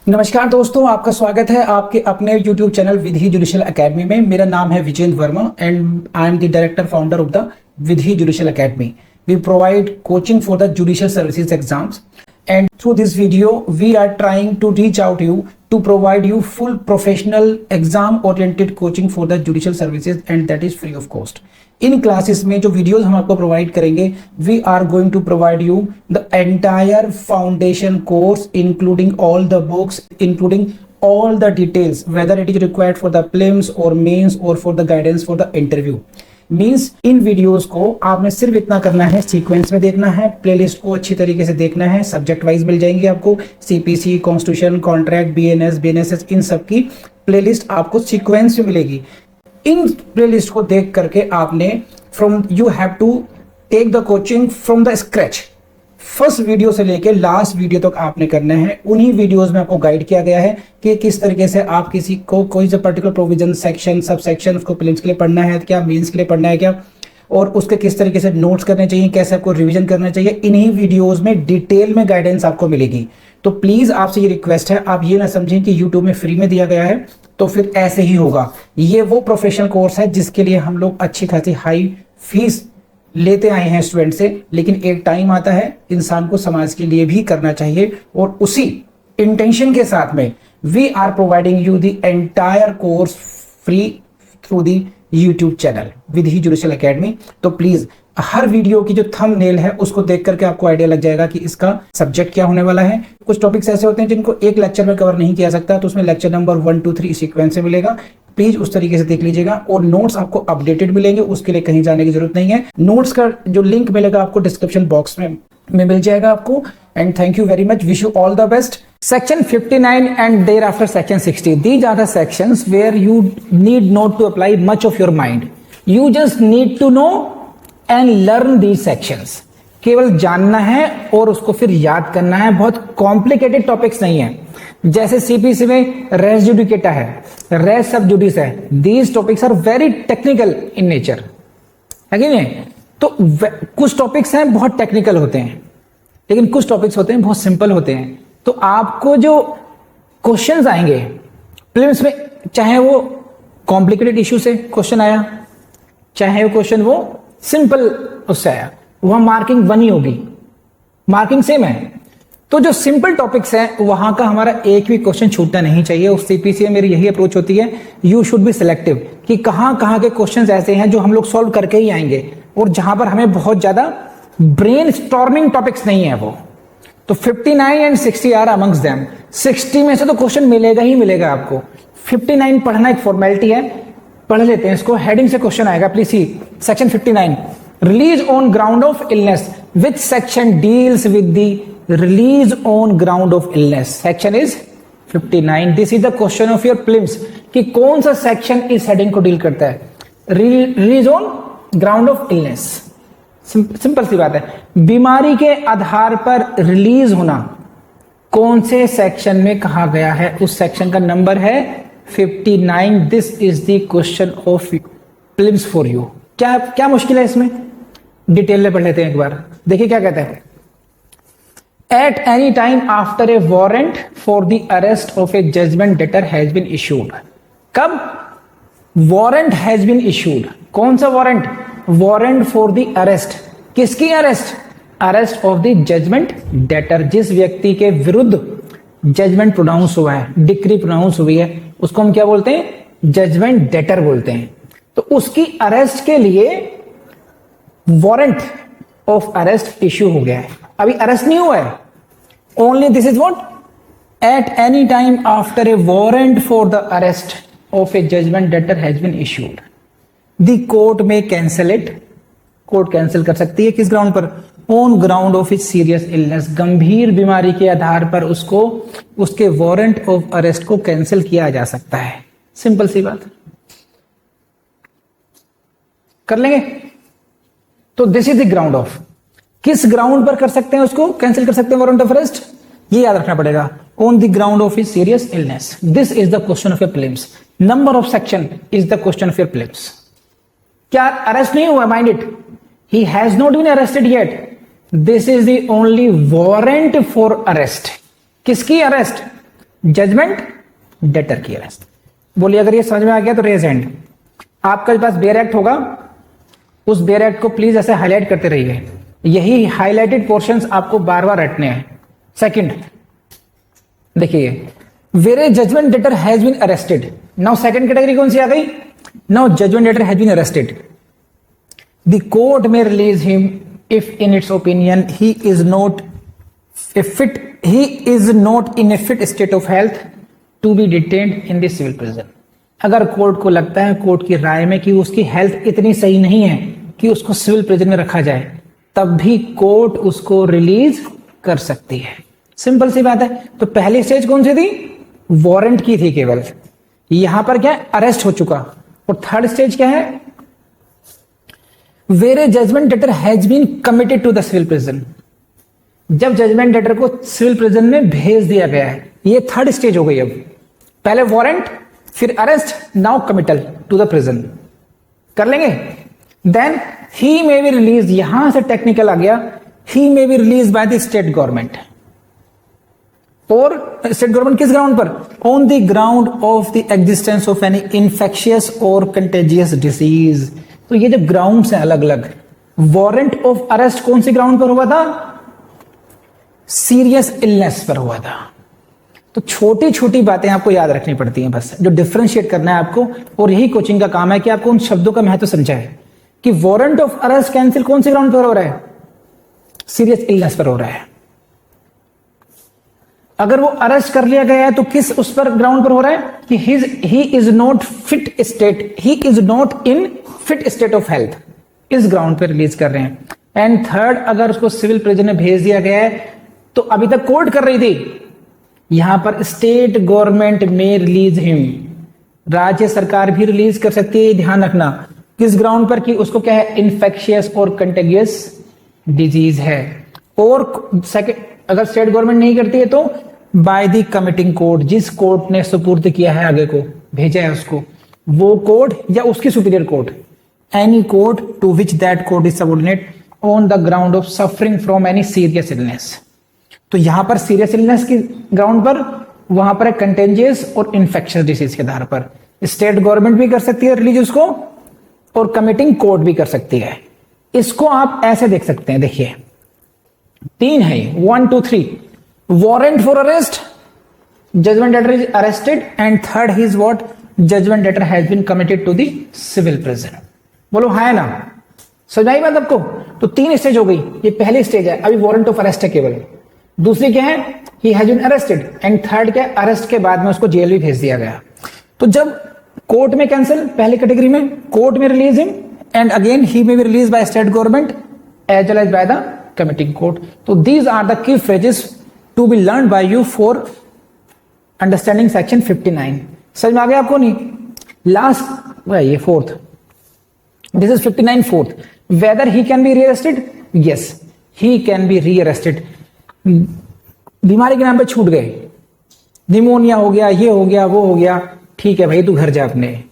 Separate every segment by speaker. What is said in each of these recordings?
Speaker 1: नमस्कार दोस्तों, आपका स्वागत है आपके अपने YouTube channel Vidhi judicial academy में। मेरा नाम है Vijendra Verma and I am the director founder of the Vidhi judicial academy. We provide coaching for the judicial services exams, and through this video we are trying to reach out to you to provide you full professional exam oriented coaching for the judicial services, and that is free of cost. इन classes में जो videos हम आपको provide करेंगे, we are going to provide you the entire foundation course including all the books, including all the details whether it is required for the prelims or mains or for the guidance for the interview. Means in videos को आपने सिर्फ इतना करना है, sequence में देखना है, playlist को अच्छी तरीके से देखना है। सब्जेक्ट वाइज मिल जाएंगे आपको, CPC, constitution, contract, BNS, BNSS, इन सब की प्लेलिस्ट आपको सीक्वेंस में मिलेगी। इन प्लेलिस्ट को देख करके आपने you have to take the coaching from the scratch. First video से लेके लास्ट वीडियो तक आपने करना है। उन्हीं वीडियोस में आपको गाइड किया गया है कि किस तरीके से आप किसी को कोई सा particular provision, section, sub section उसको प्रीलिम्स के लिए पढ़ना है क्या, मेंस के लिए पढ़ना है क्या, और उसके किस तरीके से नोट्स करने चाहिए, कैसे आपको रिवीजन करना चाहिए। इन्हीं वीडियोस में डिटेल में गाइडेंस आपको मिलेगी। तो प्लीज आपसे ये रिक्वेस्ट है, आप ये ना समझें कि यूट्यूब में फ्री में दिया गया है तो फिर ऐसे ही होगा। ये वो प्रोफेशनल कोर्स है जिसके लिए हम लोग अच्छी खासी हाई फीस लेते आए हैं स्टूडेंट से, लेकिन एक टाइम आता है इंसान को समाज के लिए भी करना चाहिए, और उसी इंटेंशन के साथ में we are providing you the entire course free through the YouTube channel Vidhi judicial academy. तो प्लीज हर वीडियो की जो थंबनेल है उसको देख करके आपको आइडिया लग जाएगा कि इसका सब्जेक्ट क्या होने वाला है। कुछ टॉपिक्स ऐसे होते हैं जिनको एक लेक्चर में कवर नहीं किया सकता, तो उसमें लेक्चर नंबर 1, 2, 3 सीक्वेंस से मिलेगा। प्लीज उस तरीके से देख लीजिएगा, और नोट्स आपको अपडेटेड मिलेंगे, उसके लिए कहीं जाने की जरूरत नहीं है। नोट्स का जो लिंक मिलेगा आपको डिस्क्रिप्शन बॉक्स में मिल जाएगा आपको। And thank you very much, wish you all the best. Section 59 and thereafter section 60. These are the sections where you need not to apply much of your mind. You just need to know and learn these sections. केवल जानना है और उसको फिर याद करना है। बहुत कॉम्प्लिकेटेड टॉपिक्स नहीं है। जैसे सीपीसी में रेस जुडिकेटा है, रेस सब जुडिस है। These topics are very technical in nature, है कि नहीं? तो कुछ टॉपिक्स हैं बहुत टेक्निकल होते हैं, लेकिन कुछ टॉपिक्स होते हैं बहुत सिंपल होते हैं। तो आपको जो क्वेश्चंस आएंगे प्रीलिम्स में, चाहे वो कॉम्प्लिकेटेड इश्यू से क्वेश्चन आया, चाहे वो क्वेश्चन वो सिंपल उससे आया, वहां मार्किंग 1 ही होगी, मार्किंग सेम है। तो जो सिंपल टॉपिक्स हैं वहां का हमारा एक भी क्वेश्चन छूटना नहीं चाहिए। उस सीपीसी में मेरी यही अप्रोच होती है, यू शुड बी सिलेक्टिव, कि कहां कहां के क्वेश्चंस ऐसे हैं जो हम लोग सॉल्व करके ही आएंगे, और जहां पर हमें बहुत ज्यादा ब्रेन स्टॉर्मिंग टॉपिक्स नहीं है वो। तो 59 एंड 60 आर अमंग्स देम। 60 में से तो क्वेश्चन मिलेगा ही मिलेगा आपको। 59 पढ़ना एक फॉर्मेलिटी है, पढ़ लेते हैं इसको। हेडिंग से क्वेश्चन आएगा, please see section 59, release on ground of illness. Which section deals with the release on ground of illness? Section is 59। This is the question of your prelims कि कौन सा सेक्शन इस हेडिंग को deal करता है, release on ground of illness. Simple सी बात है, बीमारी के आधार पर रिलीज होना कौन से सेक्शन में कहा गया है, उस सेक्शन का नंबर है 59। This is the question of prelims for you. क्या क्या मुश्किल है इसमें, डिटेल में पढ़ लेते हैं एक बार। देखिए क्या कहता है, at any time after a warrant for the arrest of a judgement debtor has been issued. कब वारंट हैज बीन इशूड? कौन सा warrant? Warrant for the arrest. किसकी arrest? Arrest of the judgement debtor. जिस व्यक्ति के विरुद्ध judgement pronounce हुआ है, डिक्री प्रोनाउंस हुई है, उसको हम क्या बोलते हैं? जजमेंट डेटर बोलते हैं। तो उसकी अरेस्ट के लिए वारंट ऑफ अरेस्ट इश्यू हो गया है। अभी अरेस्ट नहीं हुआ है, only this is what, at any time after a warrant for the arrest of a judgement debtor has been issued, the court may cancel it. Court cancel कर सकती है किस ग्राउंड पर? On ground of is serious illness. गंभीर बीमारी के आधार पर उसको उसके वारंट ऑफ अरेस्ट को कैंसिल किया जा सकता है। सिंपल सी बात, कर लेंगे। तो this is the ground of, किस ग्राउंड पर कर सकते हैं उसको कैंसिल कर सकते हैं वारंट ऑफ अरेस्ट, ये याद रखना पड़ेगा। On the ground of is serious illness. This is the question of your prelims. Number of section is the question of your prelims. क्या अरेस्ट नहीं हुआ? Mind it, he has not been arrested yet. This is the only warrant for arrest. किसकी arrest? Judgment debtor की arrest. बोलिए अगर ये समझ में आ गया तो रेज हैंड। आपके पास बेयर एक्ट होगा, उस बेयर एक्ट को प्लीज ऐसे हाईलाइट करते रहिए। यही हाईलाइटेड पोर्शंस आपको बार बार रटने हैं। सेकंड देखिए, where a judgement debtor has been arrested. Now second category कौन सी आ गई? Now judgement debtor has been arrested, the court में release him if in its opinion he is not in a fit state of health to be detained in the civil prison. अगर court को लगता है, court की राय में, कि उसकी health इतनी सही नहीं है कि उसको सिविल प्रिजन में रखा जाए, तब भी कोर्ट उसको रिलीज कर सकती है। सिंपल सी बात है। तो पहली स्टेज कौन सी थी? वारंट की थी केवल। यहां पर क्या है? अरेस्ट हो चुका। और थर्ड स्टेज क्या है? Where a judgement debtor has been committed to the civil prison. जब जजमेंट डेटर को सिविल प्रिजन में भेज दिया गया है, ये थर्ड स्टेज हो गई। अब पहले वारंट, फिर arrest, now committal to the prison. कर लेंगे। Then he may be release, यहां से टेक्निकल आ गया, he may be release by the state government. और स्टेट गवर्नमेंट किस ग्राउंड पर? On the ground of the existence of any infectious और कंटेजियस डिसीज। तो ये जो ग्राउंड्स हैं अलग अलग, वारंट ऑफ अरेस्ट कौन सी ग्राउंड पर हुआ था? सीरियस इलनेस पर हुआ था। तो छोटी छोटी बातें आपको याद रखनी पड़ती हैं, बस जो डिफरेंशिएट करना है आपको। और यही कोचिंग का काम है कि आपको उन शब्दों का महत्व समझाए कि वारंट ऑफ अरेस्ट कैंसिल कौन से ग्राउंड पर हो रहा है? सीरियस इलनेस पर हो रहा है। अगर वो अरेस्ट कर लिया गया है तो किस उस पर ग्राउंड पर हो रहा है? कि ही is not fit state, he is not in fit state of health, इस ग्राउंड पर रिलीज कर रहे हैं। एंड थर्ड, अगर उसको सिविल प्रिजन में भेज दिया गया है तो अभी तक कोर्ट कर रही थी, यहां पर स्टेट गवर्नमेंट में रिलीज हिम, राज्य सरकार भी रिलीज कर सकती है। ध्यान रखना किस ग्राउंड पर? कि उसको क्या है? इन्फेक्शियस और कंटेगियस डिजीज है। और सेकंड, अगर स्टेट गवर्नमेंट नहीं करती है तो बाय द कमिटिंग कोर्ट, जिस कोर्ट ने सुपुर्द किया है, आगे को भेजा है उसको, वो कोर्ट या उसकी superior court, any court to which that court is subordinate on the ground of suffering from any serious illness. तो यहां पर सीरियस इलनेस की ग्राउंड पर, वहां पर कंटेंजियस और इन्फेक्शियस डिसीज के आधार पर स्टेट गवर्नमेंट भी कर सकती है रिलीज उसको, और कमिटिंग कोर्ट भी कर सकती है। इसको आप ऐसे देख सकते हैं, देखिए तीन है, 1 2 3। Warrant for arrest, judgment debtor is arrested, and third is what? Judgment debtor has been committed to the civil prison. बोलो हां ना? समझ आई बात आपको? तो तीन स्टेज हो गई। ये पहली स्टेज है, अभी वारंट ऑफ अरेस्ट है केवल। दूसरी क्या है? He has been arrested. And third क्या है? अरेस्ट के बाद में उसको जेल भी भेज दिया गया। तो जब कोर्ट में कैंसिल, पहली कैटेगरी में कोर्ट में release him, and again he may be release by state government as well as by the committing court. तो these are the key phrases to be learn by you for understanding section 59। समझ में आ गया आपको? नहीं? Last ये fourth, this is 59 fourth. Whether he can be rearrested? Yes, he can be rearrested. बीमारी के नाम पे छूट गए, निमोनिया हो गया, ये हो गया, वो हो गया, ठीक है भाई तू घर जा अपने।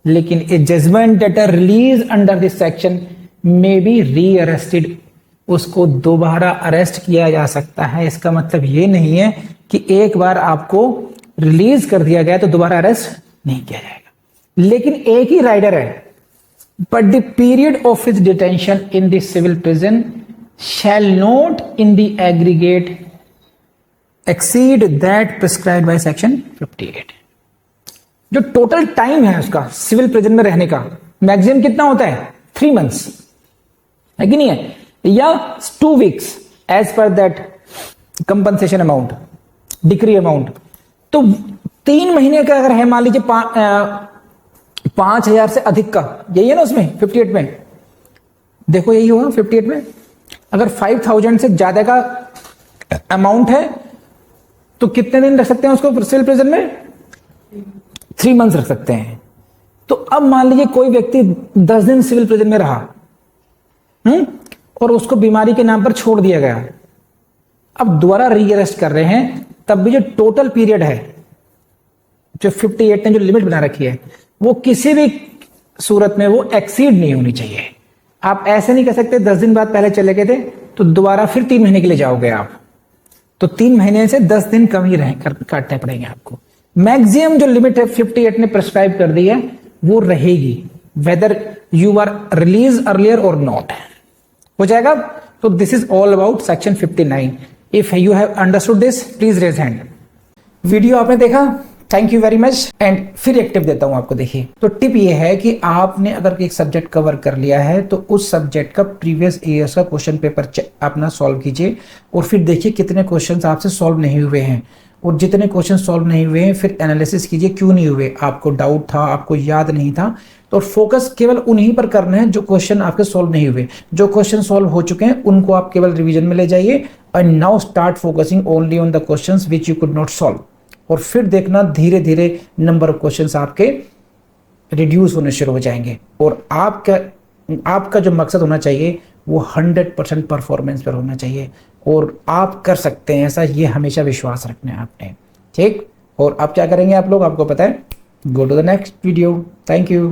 Speaker 1: लेकिन a judgement debtor release under this section may be rearrested, उसको दोबारा अरेस्ट किया जा सकता है। इसका मतलब ये नहीं है कि एक बार आपको रिलीज कर दिया गया तो दोबारा अरेस्ट नहीं किया जाएगा। लेकिन एक ही राइडर है, but the period of his detention in the civil prison shall not in the aggregate exceed that prescribed by section 58। जो टोटल टाइम है उसका सिविल प्रिजन में रहने का मैक्सिमम कितना होता है? 3 months है कि नहीं है? या 2 weeks as per that compensation amount, decree amount. तो 3 महीने का अगर है, मान लीजिए 5,000 से अधिक का, यही है ना उसमें 58 में, देखो यही होगा 58 में। अगर 5,000 से ज्यादा का अमाउंट है तो कितने दिन रख सकते हैं उसको सिविल प्रिजन में? 3 months रख सकते हैं। तो अब मान लीजिए कोई व्यक्ति 10 दिन सिविल प्रिजन में रहा, और उसको बीमारी के नाम पर छोड़ दिया गया, अब दोबारा रीअरेस्ट कर रहे हैं, तब भी जो टोटल पीरियड है, जो 58 ने जो लिमिट बना रखी है, वो किसी भी सूरत में वो एक्सीड नहीं होनी चाहिए। आप ऐसे नहीं कह सकते 10 दिन बाद पहले चले गए थे तो दोबारा फिर 3 महीने के लिए जाओगे आप। तो 3 महीने से 10 दिन कम ही काटने पड़ेंगे आपको। मैक्सिमम जो लिमिट है 58 ने प्रिस्क्राइब कर दी है वो रहेगी, whether you are release earlier और नॉट। हो जाएगा। तो this is all about section 59। If you have understood this please raise hand. Video आपने देखा, thank you very much. And फिर एक टिप देता हूं आपको। देखिए, तो टिप ये है कि आपने अगर एक सब्जेक्ट कवर कर लिया है तो उस सब्जेक्ट का प्रीवियस ईयर्स का क्वेश्चन पेपर अपना सॉल्व कीजिए और फिर देखिए कितने क्वेश्चंस आपसे सॉल्व नहीं हुए हैं, और जितने क्वेश्चन सॉल्व नहीं हुए हैं फिर एनालिसिस कीजिए क्यों नहीं हुए। आपको डाउट था, आपको याद नहीं था, तो फोकस केवल उन्हीं पर करना है जो क्वेश्चन आपके सॉल्व नहीं हुए। जो क्वेश्चन सॉल्व हो चुके हैं उनको आप केवल रिवीजन में ले जाइए, and now start focusing only on the questions which you could not solve. और फिर देखना धीरे धीरे नंबर ऑफ क्वेश्चंस आपके रिड्यूस होने शुरू हो जाएंगे, और आपका जो मकसद होना चाहिए वो 100% परफॉर्मेंस पर होना चाहिए, और आप कर सकते हैं ऐसा, ये हमेशा विश्वास रखना है आपने। ठीक। और अब क्या करेंगे आप लोग, आपको पता है, go to the next video. Thank you.